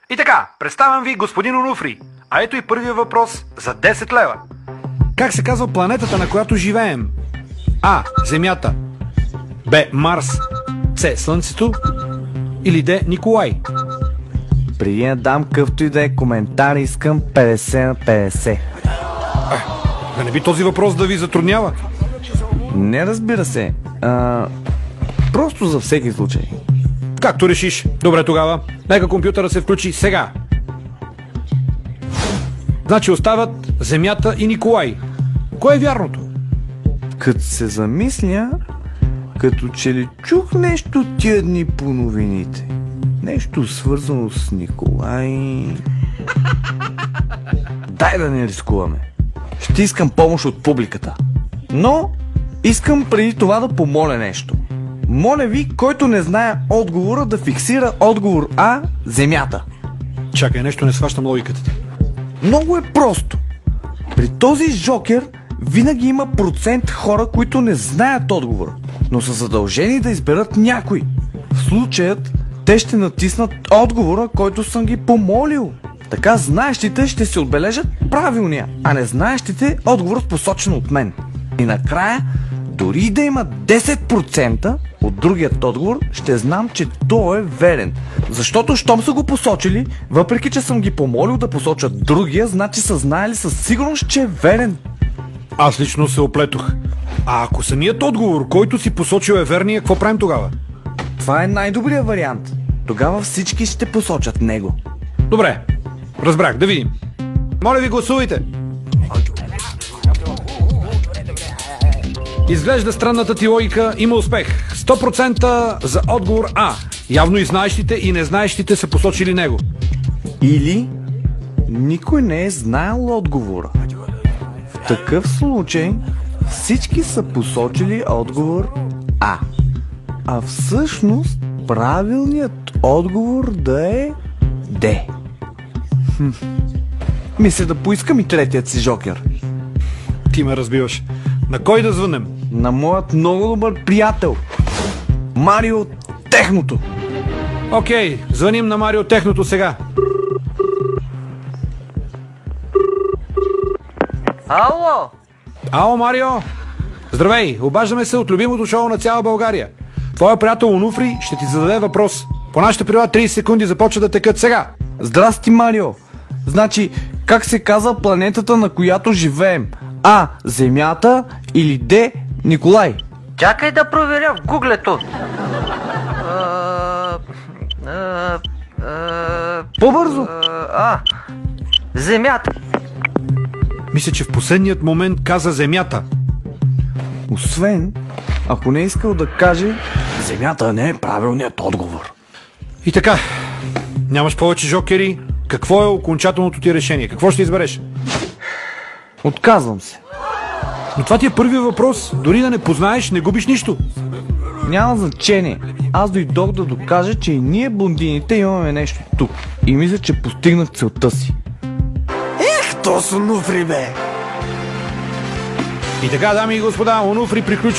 И така, представям ви господин Онуфри. А ето и първият въпрос за 10 лева. Как се казва планетата, на която живеем? А. Земята. Б. Марс. С. Слънцето. Или Д. Николай. Преди да дам къвто и да е коментар, искам 50 на 50. Да не би този въпрос да ви затруднява? Не, разбира се. Просто за всеки случай. Както решиш. Добре тогава. Нека компютъра се включи сега. Значи остават Земята и Николай. Кое е вярното? Като се замисля, като че ли чух нещо тия дни по новините. Нещо свързано с Николай. Дай да не рискуваме. Ще искам помощ от публиката. Но искам преди това да помоля нещо. Моля ви, който не знае отговора, да фиксира отговор А, Земята. Чакай, нещо не сващам логиката ти. Много е просто. При този жокер винаги има процент хора, които не знаят отговора, но са задължени да изберат някой. В случаят те ще натиснат отговора, който съм ги помолил. Така знаещите ще се отбележат правилния, а не знаещите отговорът посочен от мен. И накрая, дори да има 10% от другият отговор, ще знам, че той е верен. Защото щом са го посочили, въпреки че съм ги помолил да посочат другия, значи са знаели със сигурност, че е верен. Аз лично се оплетох. А ако самият отговор, който си посочил е верния, какво правим тогава? Това е най-добрият вариант. Тогава всички ще посочат него. Добре, разбрах, да видим. Моля ви, гласувайте. Изглежда странната ти логика има успех. 100% за отговор А. Явно и знаещите и незнаещите са посочили него. Или никой не е знаел отговора. В такъв случай всички са посочили отговор А. А всъщност правилният отговор да е Д. Мисля да поискам и третият си жокер. Ти ме разбиваш. На кой да звънем? На моят много добър приятел Марио Техното. Окей, звъним на Марио Техното сега. Ало! Ало, Марио! Здравей, обаждаме се от любимото шоу на цяла България. Твоя приятел Онуфри ще ти зададе въпрос. По нашите правила 30 секунди започва да текат сега. Здрасти, Марио! Значи, как се казва планетата, на която живеем? А. Земята или Д. Николай? Чакай да проверя в гуглето. По-бързо! Земята. Мисля, че в последният момент каза Земята. Освен, ако не е искал да каже, Земята не е правилният отговор. И така, нямаш повече жокери. Какво е окончателното ти решение? Какво ще избереш? Отказвам се. Но това ти е първият въпрос. Дори да не познаеш, не губиш нищо. Няма значение. Аз дойдох да докажа, че и ние блондините имаме нещо тук. И мисля, че постигнах целта си. То са Онуфри, бе! И така, дами и господа, Онуфри приключи